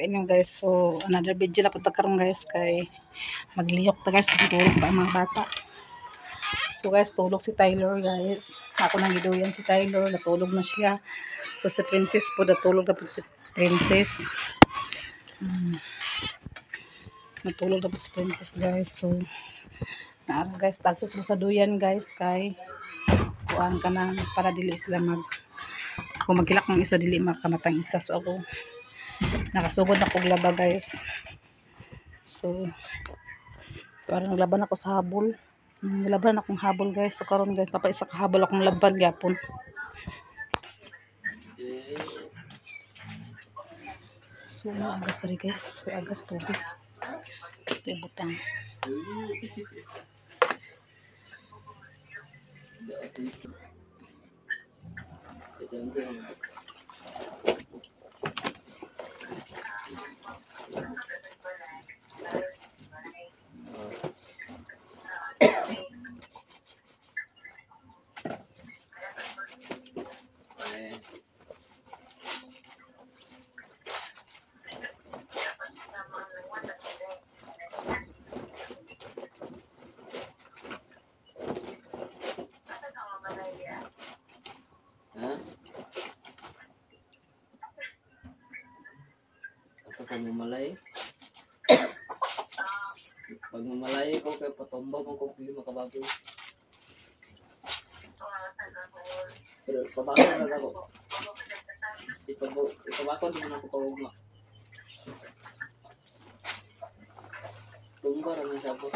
inyo guys. So another video na punta karon guys kay maglihok ta guys, tulog pa ang mga bata. So guys, tulog si Tyler guys. Ako nang giduyan si Tyler, natulog na siya. So si Princess po natulog na po si Princess. Natulog na po si Princess guys. So naara guys, talsa sila sa duyan guys kay kuan ka na para dili sila kung magkilak ng isa dili makamatang isa. So ako nakasugod na kog laba guys. So parang naglaban ako sa habol. Nilaban akong habol guys. So karon guys, isa ka habol akong laban gyapon. So agas tari guys, agas tubig. Ito yung butang. Pag mamalay ko kay patomba ko kung pili makababoy. Pero pabako na ako. Ipabako din ako pagugma. Tumba ra man sabot.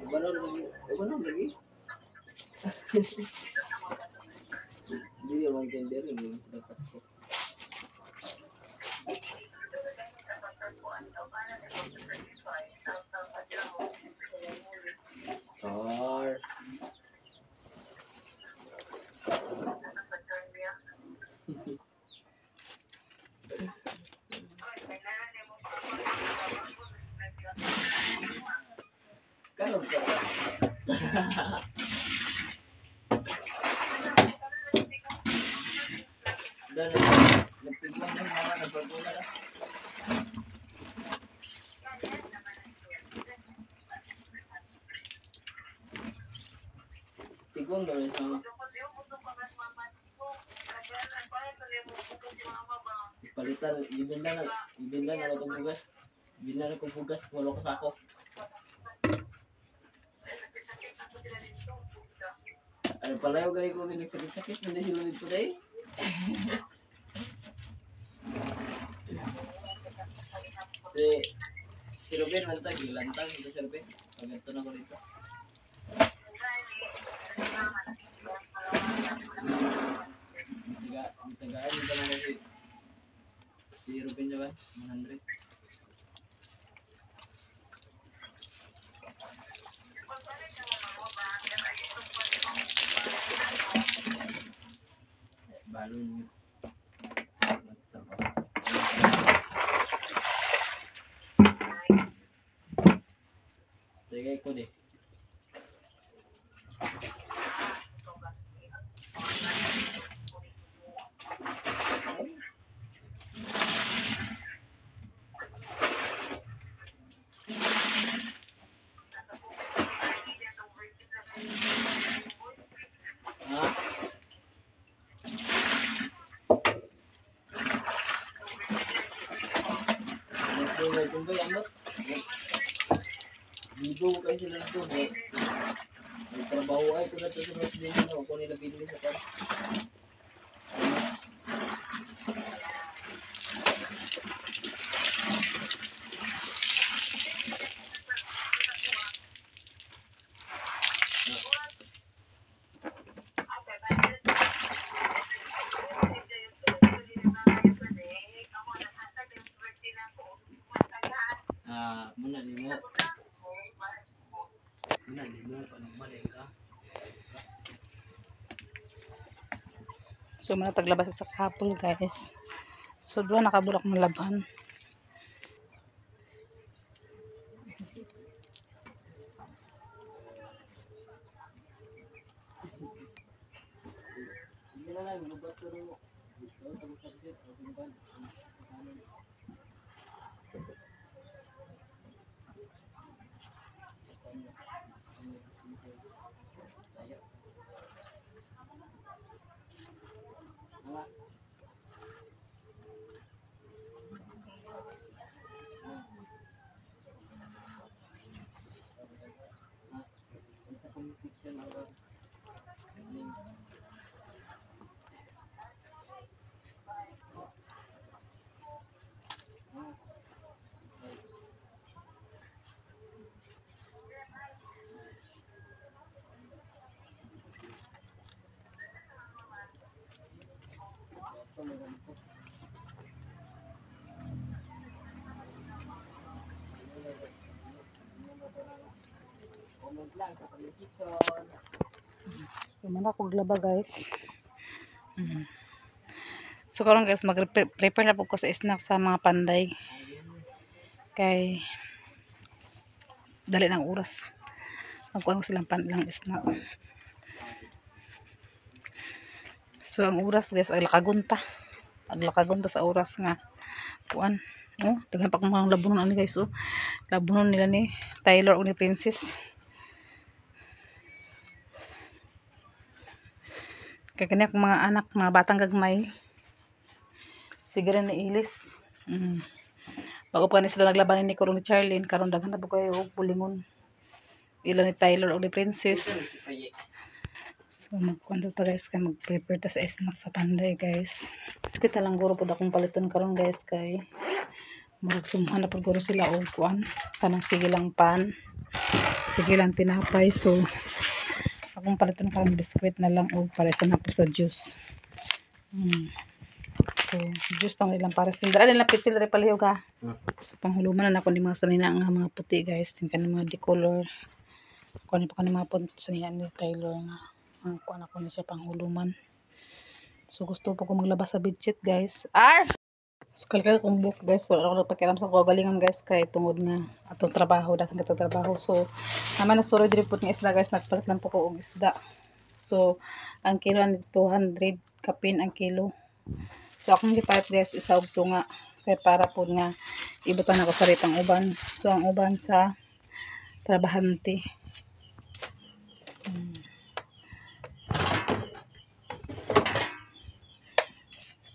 Iba lagi. Hindi yung magender yung sa Pasko. Char. Karon ka. Dali. Nagpigman ng mga nagpagpula na. Tigong daw rin sama. Palitan, ibinla na itong bugas. Ibinla na kong bugas, wala ko sako. Ano pala yung galing ko din sakit-sakit, hindi sila dito today. Si Ruben mantag, ilantang ito si Ruben. Pagganto na ko dito. Tagaan dito na si Ruben naman, 100. Balon. Tegay ko deh. Kung ba yan mo? Ligo kayo sila nito. Nagtrabaho ay kung nato sa mga din na kung nila pinili sa pan. Muna ni mo. na, hindi mo pa nagbalik ka. So muna taglabas sa kapul guys. So doon nakabulak ng laban. Hindi na lang, manubat ko rin mo. Ito, tagusasit, manubat. Sa competition ako. Comment lang sa competition. So muna kog laba guys. So karon guys mag-prepare na po ko sa snack sa mga panday. Kay dali ng oras. Magkuhan ko silang lang snack. So ang oras guys ay lakagunta. Ang lakagunta sa oras nga kuan. Oh, daghan pa kong mga labunon ani guys oh. Labunon nila ni Tyler o ni Princess. Kaya kanya akong mga anak, mga batang gagmay. Sige rin ni Ilis. Bago pa ni sila naglabanan ni Kurong ni Charlene, karon daghan na po kayo og bulingon. Ila ni Tyler o ni Princess. So magkwento pa guys kay mag-prepare ta sa snack sa panday guys. Kita lang guro pud akong paliton karon guys kay magsumhan na pud guro sila og kuan kanang sige lang pan. Sige lang tinapay so akong paliton karon biskwit na lang og para sa napo sa juice. So juice tang ilang para sindra nila pitsil re palihog ka. So panghuluman na ako ni mga sanina nga mga puti guys, yung kanang mga decolor. Kuan pa kanang mga puti sanina ni Tyler nga kuan ako ni siya panghuluman. So gusto po ko maglabas sa bedsheet guys. So kalkal kong book guys, wala ako nagpakialam sa kagalingan guys kay tungod nga atong trabaho, daghang kita trabaho. So naman nasuroy diri pud nga isda guys, nagpalit lang po ko og isda. So ang kilo ni 200 kapin ang kilo. So akong gipalit guys isa og tunga kay para pud nga ibutan ako sa ritang uban. So ang uban sa trabahante.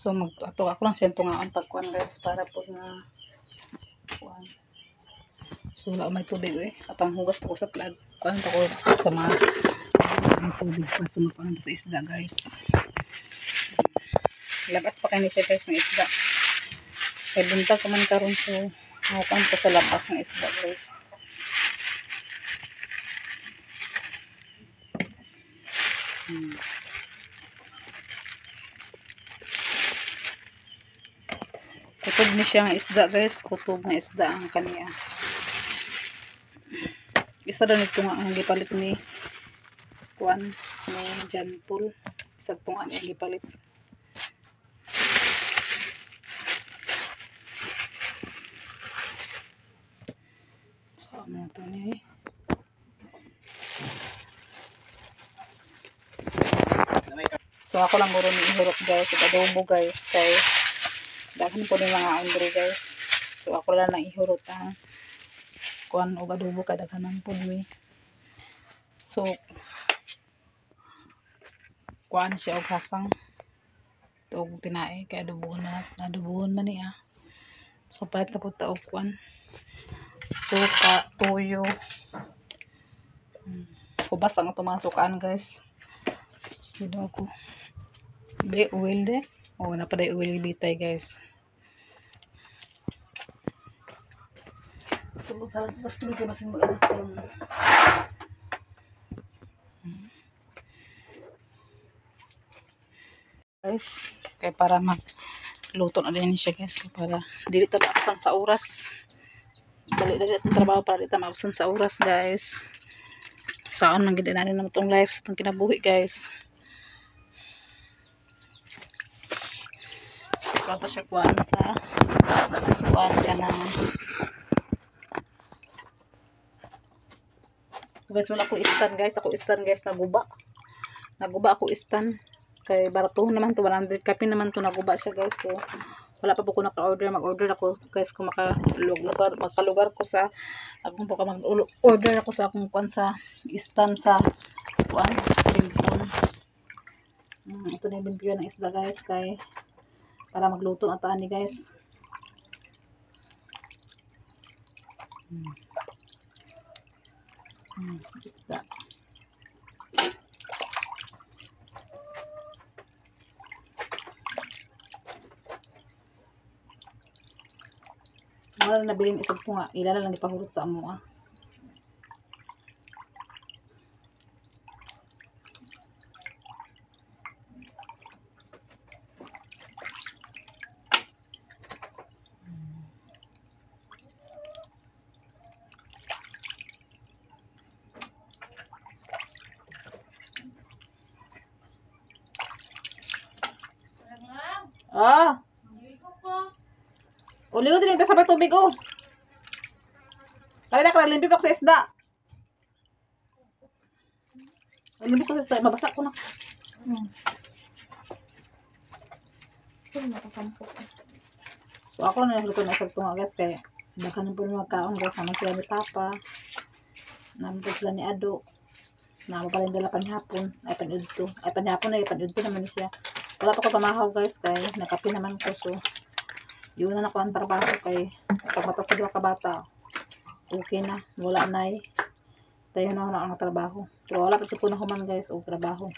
So ato ako lang siya tungaan pagkuan guys para po nga kuan. So wala may tubig atang hugas ko sa plug. Kuan ko sa mga tubig pa so magkuan sa isda guys. Labas pa kani siya guys ng isda. Kay buntag ko man karon so kuan ko sa labas ng isda guys. Kutob ni siya nga isda guys, kutob na isda ang kaniya. Isa daw nito nga ang gipalit ni kuan ni John Paul. Isag tunga niya gipalit. So ano na to niya So ako lang guro ni ihurot guys, adobo guys kay daghan po ni mga andre guys. So ako lang nang ihurot ang kuan og adobo kay daghanan po mi. So kuan siya og hasang og tinae kay adobohon man niya. So palit na po ta og kuan suka, toyo. Kubas ang itong mga sukaan guys. Susido ako. Be oil de. Oh, napaday oil bitay guys. So sa studio kay basin mag-alas karon. Guys, kay para magluto na din siya guys, kay para dili ta maabsan sa oras. Dali-dali ang trabaho para dili ta maabsan sa oras guys. saan nang gid na naman tong life sa tong kinabuhi guys. So ato siya kuan ka na. Guys, wala ko istan guys. Ako istan guys, naguba ako istan. Kay barato naman to, 100 kape naman to, naguba siya guys. So wala pa po ko naka-order. Mag-order ako guys kung makalugar ko sa akong po ka mag-order ako sa akong kuan sa istan sa kuan cellphone. Ito na yung limpyo ng isda guys kay para magluto na taan ni guys. Isda. Wala na nabiling isang ko nga. Ilala lang ipahurot sa amo ah. Ah. Uli ko din kasabay tubig oh. Kaya na limpi pa ko sa isda. Limpi sa isda, mabasa ko na. So ako na nagluto na isang tunga guys kaya baka na po magkaon guys naman sila ni Papa. Naman po sila ni Ado. Naman pala yung dala panhapon. Ay panudto. Ay panhapon ay panudto naman siya. Wala pa ko pamahaw guys kay nakapi naman ko so yun na ako ang trabaho kay pag mata sa 2 ka bata okay na wala na tayo na ang trabaho pero wala pa po na human guys o trabaho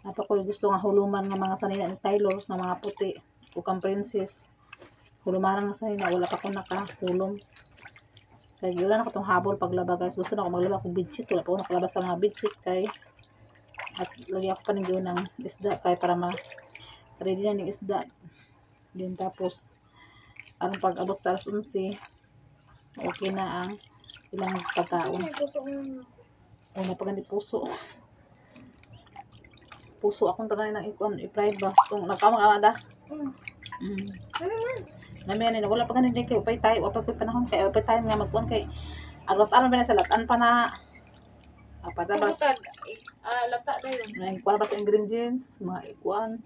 napa ko gusto nga huluman ng mga sanina ni stylers ng mga puti o kang princess huluman nga sanina wala pa ko nakahulom kaya yun na ako tong habol paglaba guys gusto na ako maglaba kong bedsheet wala pa ko nakalabas sa mga bedsheet kay at lagi ako panigyo ng isda kaya para ready na ng isda din tapos ang pag-abot sa 11 okay na ang ilang pagkaon o napagandi puso akong tagay ng ikon i-fried ba kung nagkamang amada namin yan wala pa ganun din kayo upay tayo upay panahon kay upay tayo nga magkuhan kay alat-alat ba na sa latan pa na patabas lata na yun. may kuha ba sa ingredients mga ikuan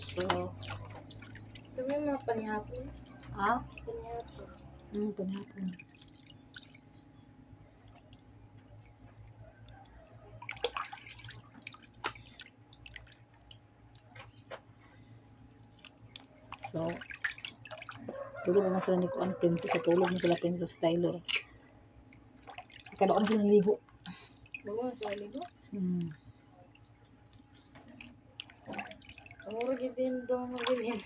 so Kami mga panihapon. ha? Panihapon. Panihapon so tulog mo sila ni Kuan Princess at tulog mo sila Princess Tyler kaya doon sila naligo Bago sa ligo. Amuro din doon magilin.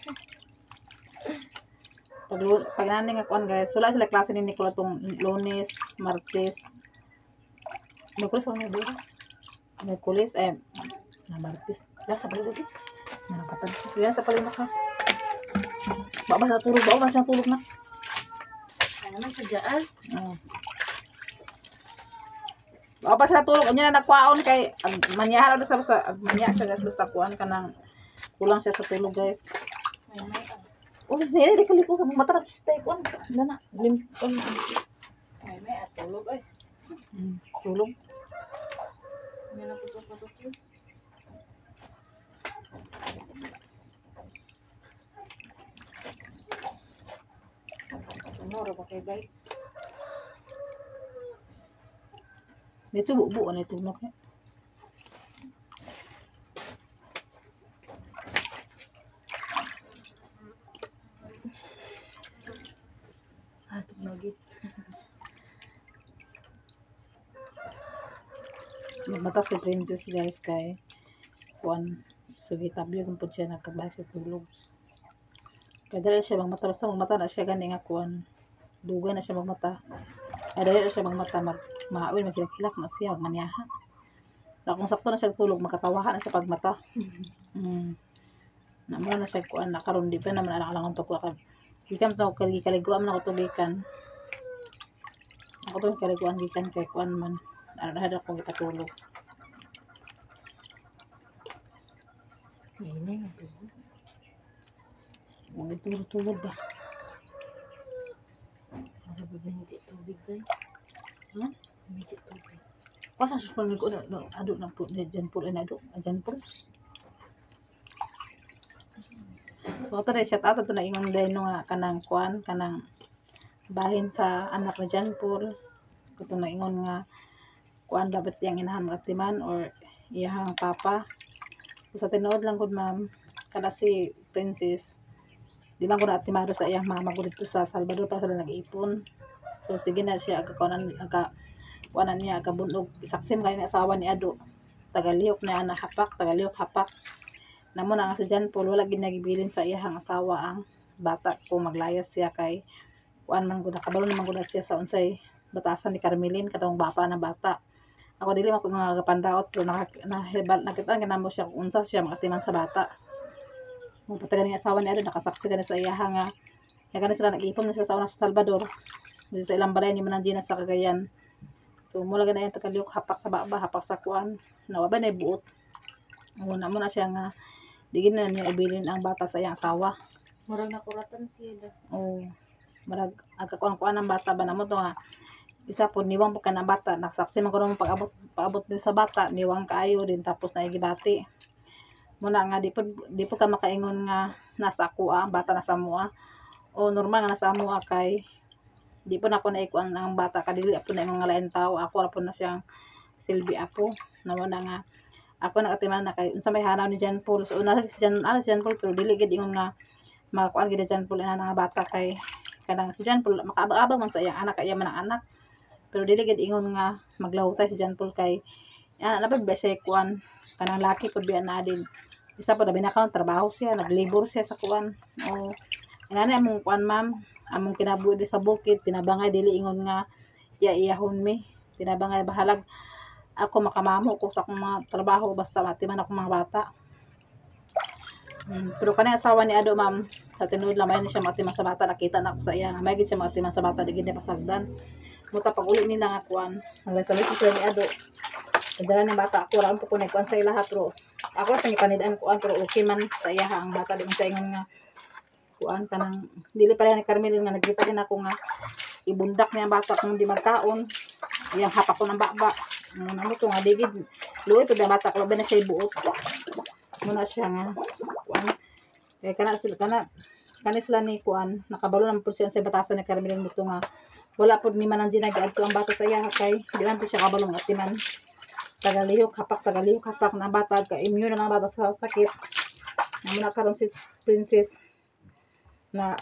pag nani nga Kuan guys wala sila klase ni Nicola tong Lunes, Martes Merkulis ano ba? Merkulis na Martes ya sa pala dito nakapatag yan sa pala ka baba sa tulog na Ano man sa dyan? baba sa tulog anya na nakwaon kay manyahan na sa manya siya guys basta kuan ka nang kulang siya sa tulog guys Ay, may oh nila di kaliko sa mata na stay kuan na limpon may atulog ay. tulog May naputol-putol. Ano ba kay bay? dito buo na ito no Tugmagit. magmata si Princess guys kay kuan sugitabyo kung po siya nagkabasa tulog kaya dahil siya magmata basta magmata na siya gani nga kuan dugay na siya magmata ay dahil na siya magmata maawin magkilak na siya magmanyaha na kung sakto na siya tulog makatawahan na siya pagmata naman na siya kuan nakaroon di pa naman alang-alangan to ko gikan to kaliguan na ko tugikan Ako to kay kuan gikan kay kuan man. Ada ko gipatulog. May matulog. Mo gitulog ba? Para ba hindi tubig ba? Ha? Hindi tubig. Pasa sa pag ko ado na po diyan po na ado diyan po. So ato na shout out to na ingon dai no nga kanang kuan kanang bahin sa anak na diyan po. Kato na ingon nga kuan dapat yang inahan magatiman or iyahang papa. So, sa tinuod lang gud ma'am kada si Princess di man ko na atimado sa iyang mama ko dito sa Salvador para sila nag-ipon. So sige na siya aga kuanan niya aga bunog isaksim kay ni asawa ni Ado tagalihok na ana hapak tagalihok hapak namo na nga sa John Paul wala gid nagibilin sa iyang asawa ang bata kung maglayas siya kay kuan man gud nakabalo naman gud siya sa unsay batasan ni Carmelin katong bapa ng bata. Ako dili man ko nga gapandaot pero nakita nga mo siya kung unsa siya makatiman sa bata. Mo patagan ni asawa ni Ado nakasaksi ka na sa iya nga kaya sila nag-ipon na sila sa una sa Salvador. Dito sa ilang balay ni Mananjina sa Cagayan. So mula gana yung tagaliyok hapak sa baba, hapak sa kuan. Nawaba na buot. Muna mo na siya nga digin na niya ibilin ang bata sa iyang asawa. Murag nakuratan siya da. Oh, marag aga kuan ang bata ba namo to nga isa po niwang pa ng bata naksaksi man ko pag-abot din sa bata niwang kaayo din tapos naigibati. Muna nga di po ka makaingon nga nasa ako ang bata nasa mua. O normal nga nasa mua kay di po na ako naikuan ang bata kadili po na nga lain tao ako ra po na siyang silbi apo nawa na nga ako nakatiman na kay unsa may hanaw ni John Paul so una si John Paul pero dili gid ingon nga makakuan gid John Paul ina nga bata kay kanang si John Paul makaabag man sa iyang anak kay man ang anak pero dili gid ingon nga maglawtay si John Paul kay ana na ba siya kuan kanang laki pud biya na din isa pa dabi na kaon trabaho siya naglibor siya sa kuan o inani among kuan ma'am among kinabuhi sa bukid tinabangay dili ingon nga iyahon mi tinabangay bahalag ako makamamo ko sa akong mga trabaho basta matiman ako mga bata. Pero kanang asawa ni Ado ma'am sa tinuod lang may siya matiman sa bata nakita na ako sa iya may gid siya matiman sa bata di gid pasagdan. Muta pag uli nila nga kuan nagsalit sila ni Ado. Kadala ni bata ako ra po ko kuan sa lahat ro. Ako ra pangipanidaan kuan pero okay man sa iya ang bata di man sa ingon nga kuan kanang dili pa ni Carmelin nga nagkita din ako nga ibundak niya ang bata kung di magkaon iyang hapak ko ng baba muna mo to nga digid luoy to ang bata ko ba na siya ibuot muna siya nga kuan kay kana sila ni kuan nakabalo ng porsiyon sa batasan ni Carmelin dito nga wala pud ni Mananjina giadto ang bata sa iya kay di man pud siya kabalong atiman tagalihok hapak na bata ka immune na ang bata sa sakit muna karon si Princess na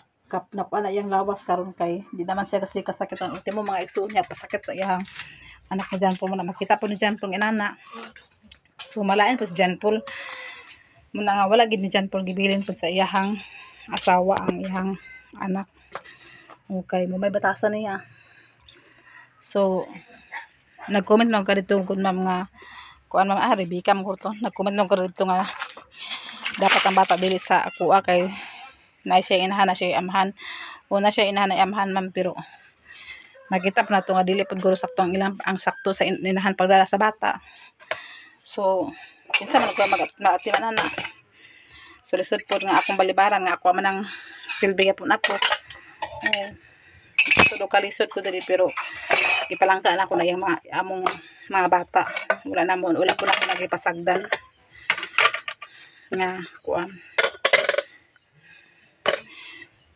na iyang lawas karon kay di naman siya kasi kasakit ang ultimo mga igsuon niya pasakit sa iyang anak ni John Paul mo na makita po ni John Paul inana so malain po si John Paul muna nga wala gid ni John Paul gibilin po sa iyang asawa ang iyang anak okay mo may batasan niya so nag-comment man ko dito kun ma'am nga kuan ma'am Rebecca mo to nag-comment man ko dito nga dapat ang bata dili sa ako kay na siya inahan na siya amahan una siya inahan na amahan ma'am pero makita pa na to nga dili pud guro sakto ang ilang ang sakto sa inahan pagdala sa bata so kinsa man ko magatiman na so lisod pud nga akong balibaran nga ako man ang silbi pud ako so do kalisod ko diri pero ipalangka na ko na yung mga among mga bata wala po na ako nagipasagdan nga kuan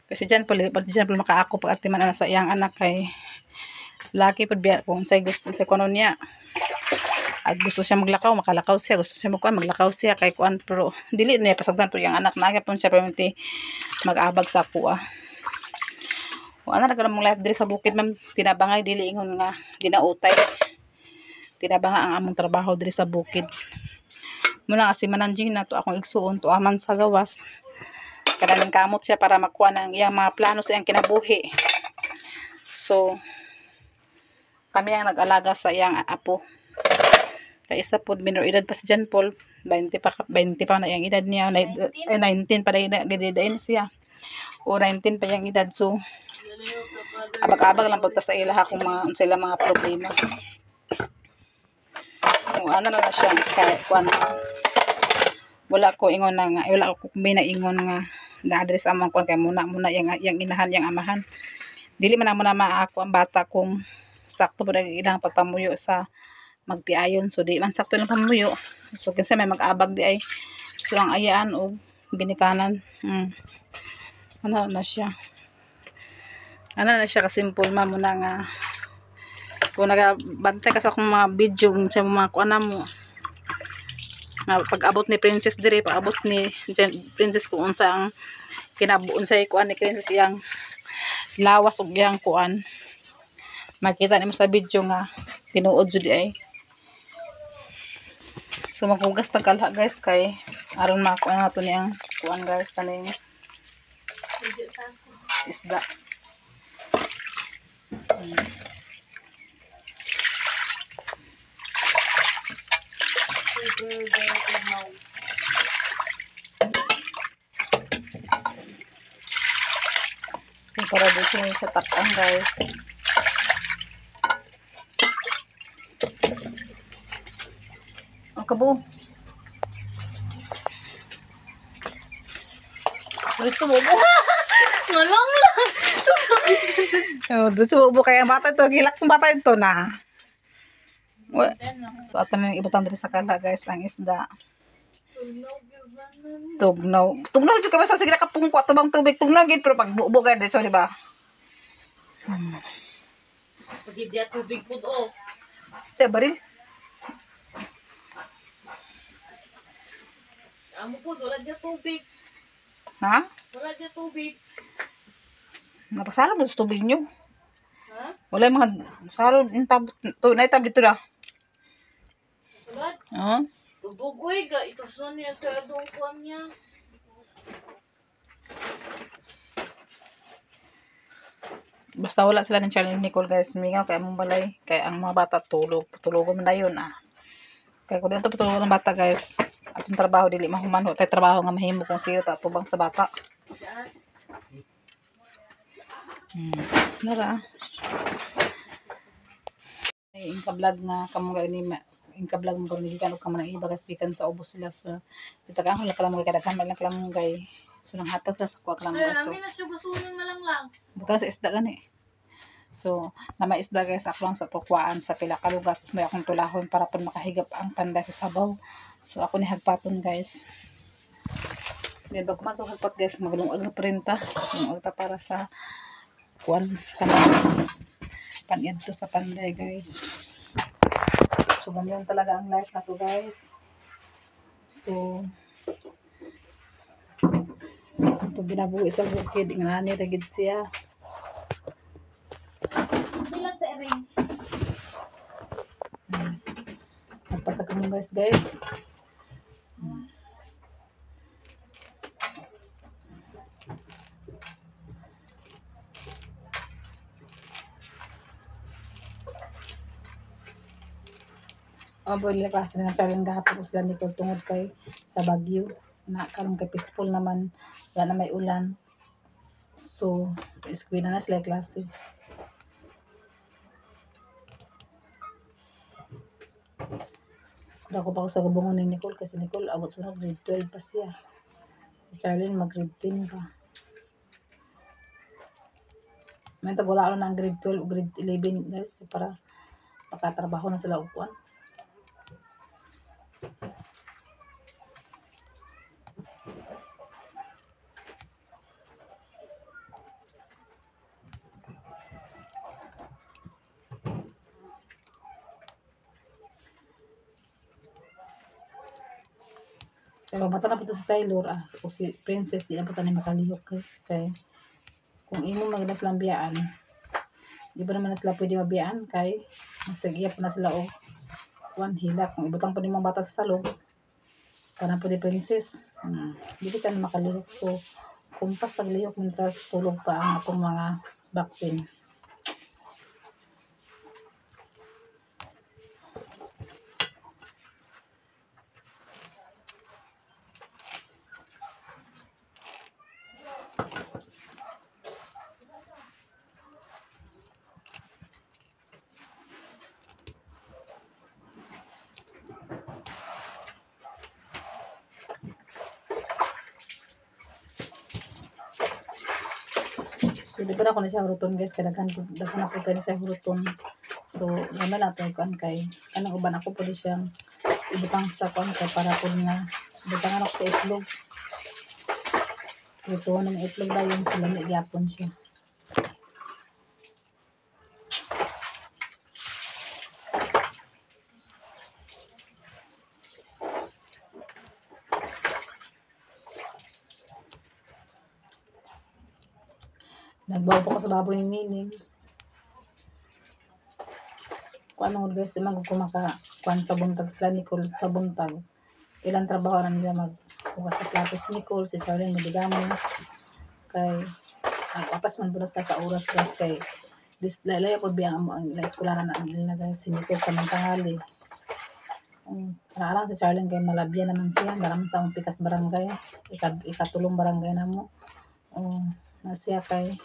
kasi dyan po makaako pag atiman na sa iyang anak kay laki po biya kung say gusto sa kono niya at gusto siya maglakaw makalakaw siya gusto siya maglakaw siya kay kuan pero dili niya pasagdan po yung anak na po siya permanente mag-abag sa kuha wala na mong life diri sa bukid ma'am tinabangay dili ingon nga dinautay tinabanga ang among trabaho diri sa bukid muna kasi Mananjina to akong igsuon to aman sa gawas kadaling kamot siya para makuha ng iyang mga plano sa iyang kinabuhi so kami ang nag-alaga sa iyang apo kay isa po minor edad pa si John Paul 20 pa na iyang edad niya 19 pa na siya o 19 pa iyang edad so abag-abag lang pagta sa ilaha kung mga sila mga problema. O ano na siya kay kuan wala ko ingon na nga wala ko minaingon nga na address among kuan kay muna yang inahan yang amahan. Dili man na maako ang bata kung sakto ba ilang pagpamuyo sa magtiayon. So di man sakto lang pamuyo. So kinsa may mag-abag di ay so ang ayaan og ginikanan. Ano na siya. Ano na siya kasimple man mo na nga kung nagabantay ka sa akong mga video sa mga kuana mo nga pag-abot ni Princess dire pag-abot ni Princess kung unsa ang kinabuon sa kuan ni Princess iyang lawas og iyang kuan makita nimo sa video nga tinuod jud ay so maghugas tag kalha guys kay aron makuha nato ni ang kuan guys kaning isda. Para dito na sa takang guys. Ang kabo. Gusto mo po? Malang lang. Oh, gusto mo kaya bata ito. Gilak ng bata ito na. So, ato na yung ibutang dito sa kala guys. Ang isda. Tugnaw. Tugnaw dyan ka ba sa sige nakapungko at tumang tubig. Tugnaw gid pero pag bubo ka dito. Sorry ba? Pagidya tubig po do. Ito baril. Amo po, wala dyan tubig. Ha? Wala dyan tubig. Napasalo mo sa tubig nyo. Ha? Wala yung mga salod. Naitab dito na. Sulat? Oo. Tubugoy ga. Ito sa niya. Kaya doon kuhan niya. Basta wala sila ng channel ni Nicole guys. Mingaw kaya mong balay. Kaya ang mga bata tulog. Tulogon man na yun Kaya kung dito patulog ng bata guys. Atong trabaho dili mahuman. Tayo trabaho nga mahimo kung siya tatubang sa bata. Diyan. Nara. Ay, inka vlog nga kamong gani inka vlog mo gani kan ka man iba gaspikan sa ubos sila so dito ka lang kalamong kadaghan lang kalamong gay so nang hatas sa kuha kalamong so Amin na siya basunin na lang. buta sa isda gani so na may isda guys ako lang sa tukwaan sa pila ka lugas may akong tulahon para pud makahigap ang panday sa sabaw so ako ni hagpaton guys then bago man to hagpat guys maglungag na printa lungag ta para sa kuan kanang panid to sa panday guys. So, ganyan talaga ang life na to guys. So, ito binabuhi sa bukid. Ingani ragid siya. Silat sa ring. Nagpatag mo guys. Boy, lakas na challenge gahapon ko sila ni tungod kay sa Baguio. Na karon kay peaceful naman. Wala na may ulan. So, eskwela na sila klase. Kaya ko pa ako sa gubungan ni Nicole kasi Nicole abot sunod grade 12 pa siya. Si Charlene mag grade 10 pa. May tagwala ako ng grade 12 o grade 11 guys para makatrabaho na sila upuan. Pero mata na po to si Taylor o si Princess di na po tayo makalihok guys kay kung imo magnas lang biyaan di ba naman na sila pwede mabiyaan kay masagiyap na sila o one hilak kung ibutang po ni mga bata sa salong kana po ni Princess hindi ka na makalihok so kumpas taglihok mientras tulog pa ang akong mga backpin. So, di ba ako na siya huruton guys, kaya daghan ako kaya siya huruton. So, naman natin kuan kay, kanang uban ako pwede siyang ibutang sa kuan kay para po nga, butangan ako sa itlog. Ito ng itlog na yung silami, gyapon siya. Nagbaw po ko sa baboy ni Nining. Kung anong guys, di man kung kuan sa buntag sila Nicole sa buntag. Ilang trabaho na nila magbukas sa plato si Nicole, si Charlene, madigamo. Kay, apas man bulas ka sa oras guys, kay layo po biyang mo ang ilang eskwela na nila guys, si Nicole sa mantangali. Naalang si Charlene kay malabya naman siya, maraming sa among pikas barangay, ikatulong barangay na mo. Na siya kay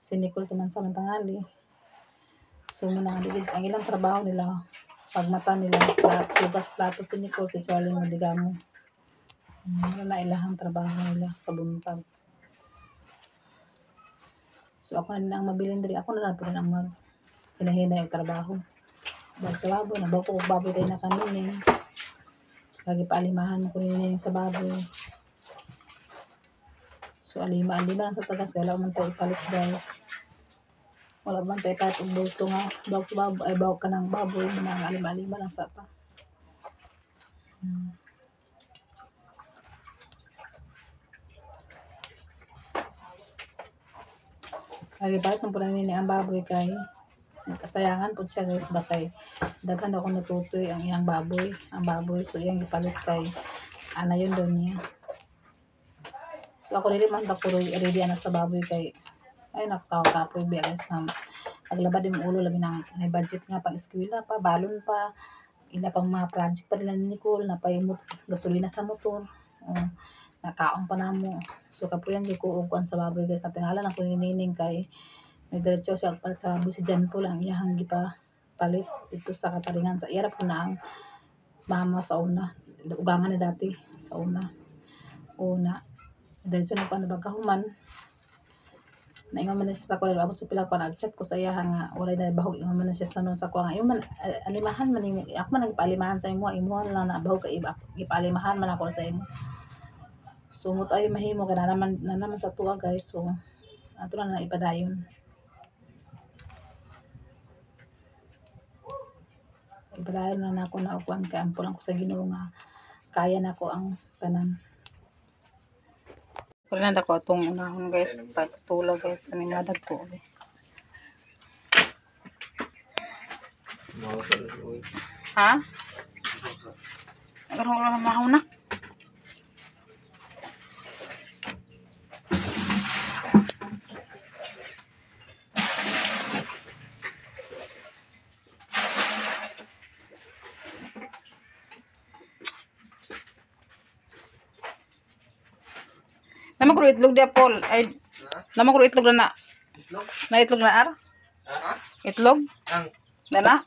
si Nicole naman sa mantangali. So muna ang ilang trabaho nila, pagmata nila, plato si Nicole, si Charlene madigamo. Ano na ilahang trabaho nila sa buntag. So ako na lang mabilin diri, ako na lang po ang hinahinay ang trabaho. Dahil sa baboy, nabaw ko baboy tayo na kaninin. Lagi pa alimahan ko ninin sa baboy. So alima lang sa tagas, kaya man tayo ipalit guys. Wala man tayo kahit bulto nga, bawag sa baboy, ay bawag ka ng baboy, mga alima lang sa pa. Lagi bakit nung punanini ang baboy kay nagkasayangan po siya guys, bakay daghan ako natutoy ang iyang baboy, so iyang ipalit kay ana yun daw niya. So ako rin man ako ready na sa baboy kay ay nakakapoy biya guys na paglabad yung ulo labi ng may budget nga pang eskwela pa, balon pa, ila pang mga project pa nila ni Nicole na paimot gasolina sa motor. Nakaon pa namo. So kapuyan di ko uguan sa baboy guys. Sa tingalan ako ni Nining kay nagdiretso siya palit sa baboy si Jan Paul ang iyahang gipa palit dito sa kataringan sa iyara po na ang mama sa una. Ugangan na dati sa una. Diretso na ko na bagahuman. Naingon man na siya sa ko abot sa pila ko nag-chat ko sa iya nga wala na bahog ingon man na siya sa nun sa ko nga man alimahan man ako man nagpaalimahan sa imo lang na bahog ka iba ipaalimahan man ako sa imo. Sumot ay mahimo ka na naman sa tuwa guys. So ato na ipadayon. Ipadayon na ako na ukuan kay ampo lang ko sa Ginoo nga kaya na ko ang tanan. Wala na ko itong unahon guys, pagtulog guys, kaning madag ko. Ha? Nagkaroon na mahal na. Naman ko itlog dia Paul. Ay, naman ko itlog na. Itlog? Na itlog na ar? Ha? Itlog? Ang Na?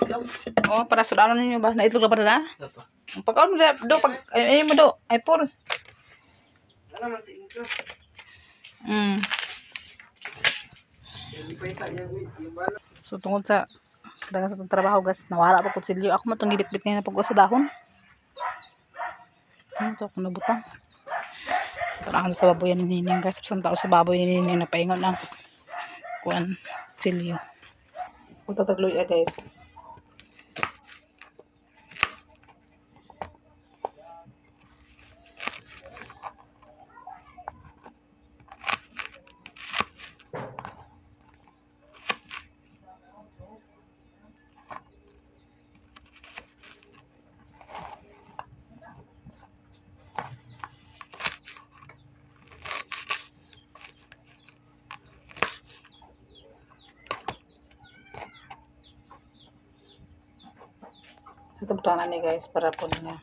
itlog? Oh, para sa ano ninyo ba? Na itlog na pa na? Apa? Pagkaon mo do pag ay mo do. Ay Paul. Ano man si Inko? So tungod sa dagan sa itong trabaho guys, nawala to kutsilyo. Ako matong gibit-bit niya na pag sa dahon. Ano to ako nabutang. Taraan sa baboy ni Nining guys. Sa tao sa baboy ni Nining na paingon ang kuan kutsilyo. Punta tagloy guys. Ito butangan ni guys para po niya.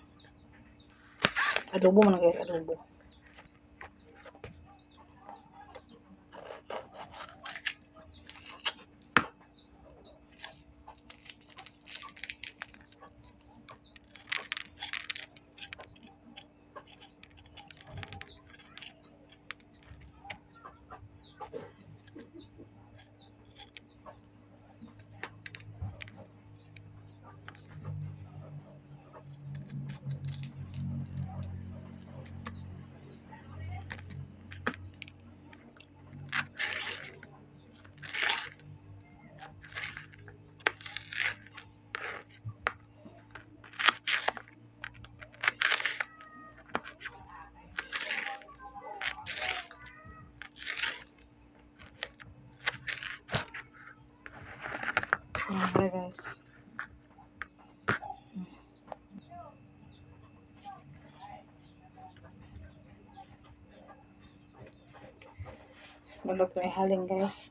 Adobo mo na guys, adobo. Okay guys. Banda ito ihaling guys.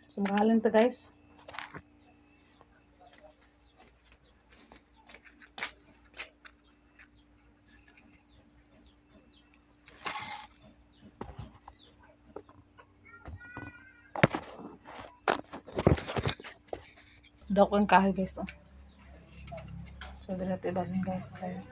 So mahalin to guys. Daw ko yung kahoy guys. Oh. So din natin ibalin guys. Kaya.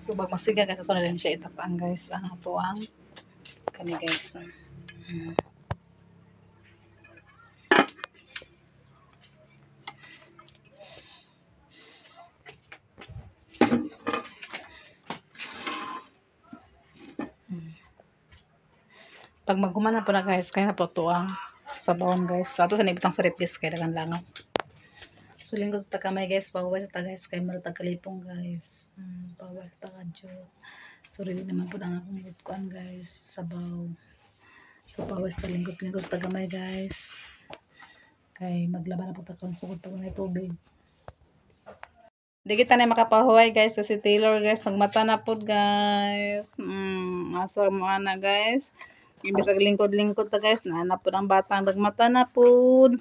So pag masiga guys, ito na din siya itapaan guys. Ang ito ang kani guys. Pag magumana po na guys, kaya na po ito ang sabawan guys. So ito sa nibutang sa replis kaya dagan langaw. So lingkod sa takamay guys, pawaway sa ta guys, kay mara tagalipong guys. Pawaway sa tagadjot. So really naman po na akong kuan guys, sabaw. So pawaway sa lingkod sa tagamay guys. Kay maglaban na po ta kon sugod pa na tubig. Di kita na makapahuway guys sa si Taylor guys, nagmata na po guys. Asa mo na guys. Imbis ang lingkod-lingkod ta guys, naanap po ng batang nagmata na po.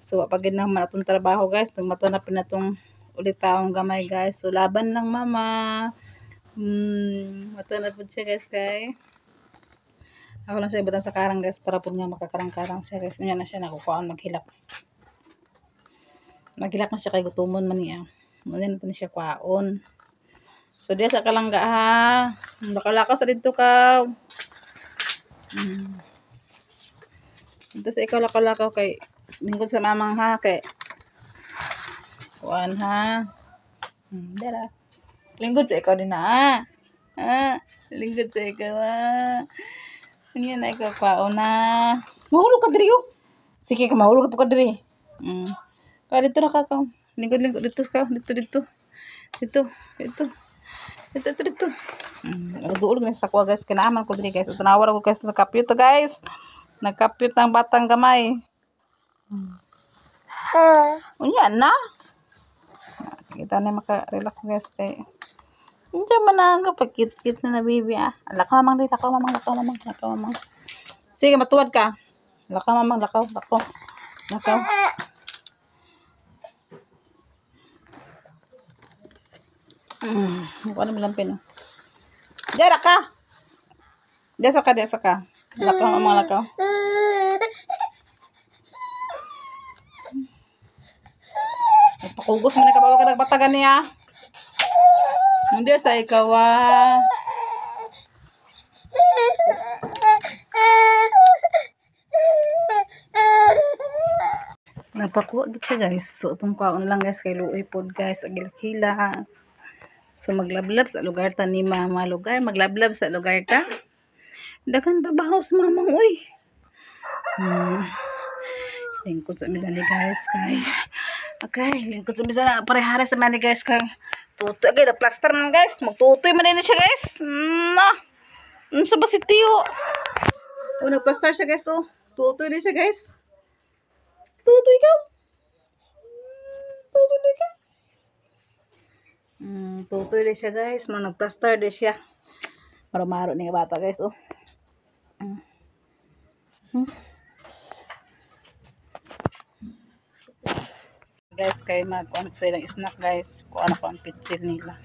So, pag ginaman atong trabaho guys, nagmata na po na itong ulit taong gamay guys. So, laban lang mama. Mata na po siya guys kay. Ako lang siya ibutan sa karang guys para po nga makakarang-karang siya guys. Yan na siya nakukuhaan maghilak. Maghilak na siya kay gutumon man niya. Muna na ito na siya kwaon. So, diya sa kalangga ha. Bakalakaw sa dito ka. Ito sa ikaw lakaw-lakaw kay lingkod sa mamang ha kay kuan ha. Dara. Lingkod sa ikaw din na ha. Lingkod sa ikaw ha. Yan na ikaw kwaon na. Mahulog ka diri oh. Sige ka mahulog ka diri. Kaya dito na ka. Lingkod-lingkod dito ka. Dito. Dito. Nagduol na sa kuha guys. Kinaaman ko diri guys. Tunawar ako guys. Nakapyut guys. Nagkapyut ang batang gamay. Unya na. Kita na maka-relax guys. Kay hindi man na pagkit-kit na baby ah. Lakaw mamang. Sige matuwad ka. Lakaw mamang. Lakaw. Ano lang pino. Dara ka. Desa ka. Lakaw mamang lakaw. Pakugos man ka ba ka nagbatagan niya. Hindi sa ikaw ah. Napakuha gid siya guys. So itong kaon lang guys kay luoy pod guys agilak-hila. So maglablab sa lugar ta ni mama lugar, maglablab sa lugar ta. Dagan babahaw sa mamang uy. Lingkod sa midali guys kay. Okay, lingkod sa midali parehara sa mani guys kay. Tutoy agay na plaster man guys. Magtutoy man din siya guys. Sa ba si Tio? Oh, nagplaster siya guys oh. Tutoy din siya guys. Tutoy ka. Tutoy din siya guys. Mga nag-plaster din siya. Maro-maro ni nga bata guys. Oh. Mm. Hmm. Guys, kay mag-kuhan ko sa ilang snack guys. Kuhan ako ang pitsil nila.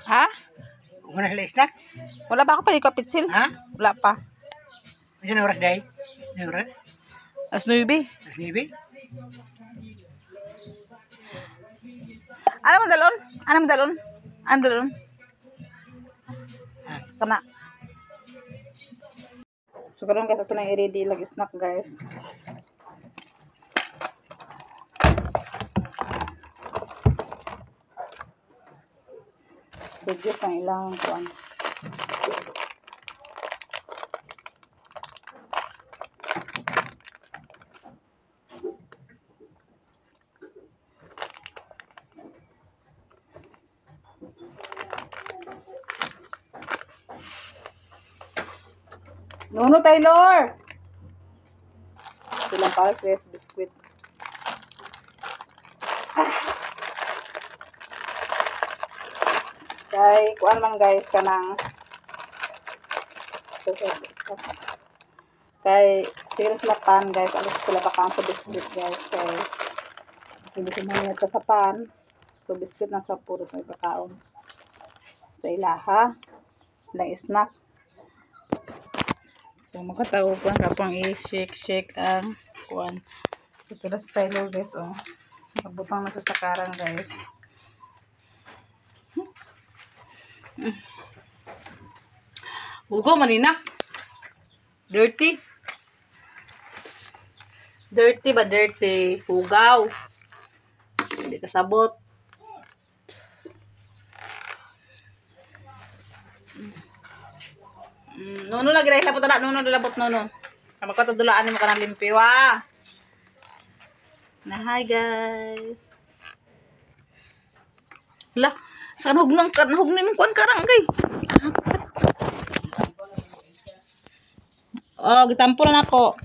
Ha? Wala sila snack? Wala ba ako pa ikaw pitsil? Ha? Wala pa. Ano oras day? Ano oras? As 9. Sibi? Ano mo dalon? Ano mo dalon? Ano mo dalon? Kana. So karon guys, ito na i-ready lag snack guys. Bigis ng ilang kuan. Nuno Taylor. Silang para sa biscuit. Kay kuan man guys kanang kay sila sila pan guys, alis sila bakang sa biscuit guys kay kasi gusto mo niya sa sapan, so biscuit na sa puro may pagkaon sa ilaha lang snack. So makatawo ko ang kapang i-shake ang kuan. So ito na sa Taylor guys oh. Nabutang na sa sakaran guys. Hugo manina. Dirty. Dirty ba dirty? Hugaw. Hindi kasabot. Nuno lagi dahil labot na. Nuno labot nuno. Kapag katadulaan mo ka ng limpyo ah. Na hi guys. Hala. Saan hugnong mong kuan karang kay. Oh, gitampo na ako.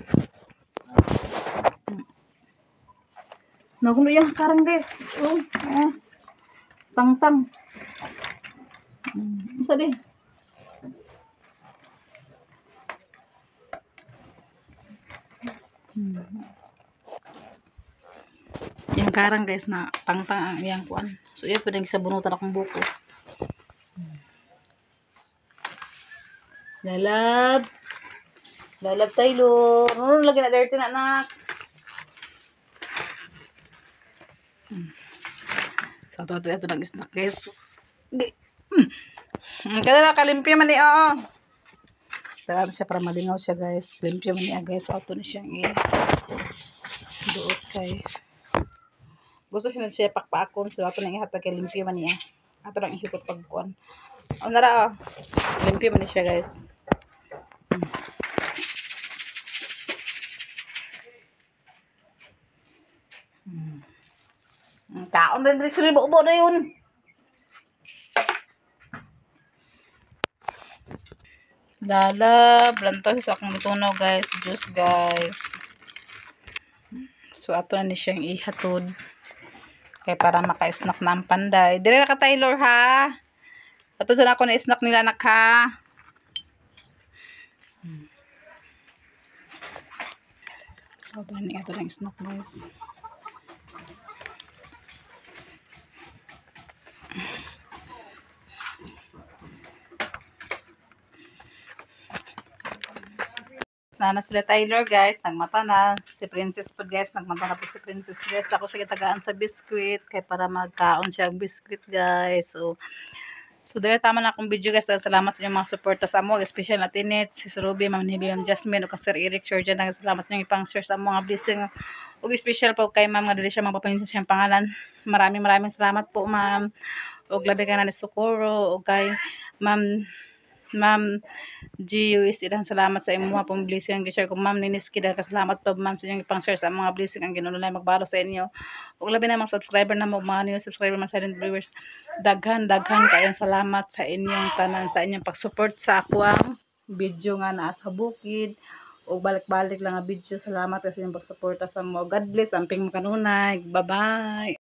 Nagulo yung karang guys. Oh, oh. Tang-tang. Isa din. Yang karang guys na tang-tang ang iyang kuan. So iya pwedeng sabunutan akong buko. Lalab. Lalab Taylor. Ano lagi na dirty na anak. So ito lang snack guys. Kada na kalimpyo man ni oo. Saan siya para malingaw siya guys. Limpyo man niya guys. So ito na siyang duot kay. Gusto siya na siya pakpaakon. So ito na ihatag kay limpyo man niya. Ito lang ihikot pagkuan. O nara oh. Limpyo man niya siya guys. Kaon rin rin sila buo na yun. Lalab. Lantaw sa akong tunaw guys. Juice guys. So ato na ni siyang ihatod. Kaya para maka-snack na ang panday. Dire na ka Taylor ha. Ato sa ako na snack nila anak ha. So ito lang snack guys. Na sila Taylor guys, nagmata na. Si Princess po guys, nagmata na po si Princess guys. Ako siya tagaan sa biskuit, kaya para magkaon siya ang biskuit guys. So dahil tama na akong video guys. Salamat sa inyong mga suporta sa mo. Especially na Tinet, si Ruby, Ma'am Nibi, Ma'am Jasmine, o Sir Eric, Sir Jan. Salamat sa inyong ipang-share sa mga blessing. O special po kay Ma'am nga dili siya mapapansin siyang pangalan. Maraming salamat po Ma'am. O labi ka na ni Socorro. O kay Ma'am GUS, ilang salamat sa imong mga blessing ang gi-share ko Ma'am Niniski, dahil kasalamat po Ma'am sa inyong ipang-share sa mga blessing ang Ginoo na magbalo sa inyo. Ug labi na mga subscriber na mo, mga new subscriber, mga silent viewers, daghan kayong salamat sa inyong tanan, sa inyong pag-support sa ako ang video nga naa sa bukid. o balik-balik lang nga video. Salamat kasi yung pagsuporta sa mo. God bless. Amping mo kanunay. Bye-bye.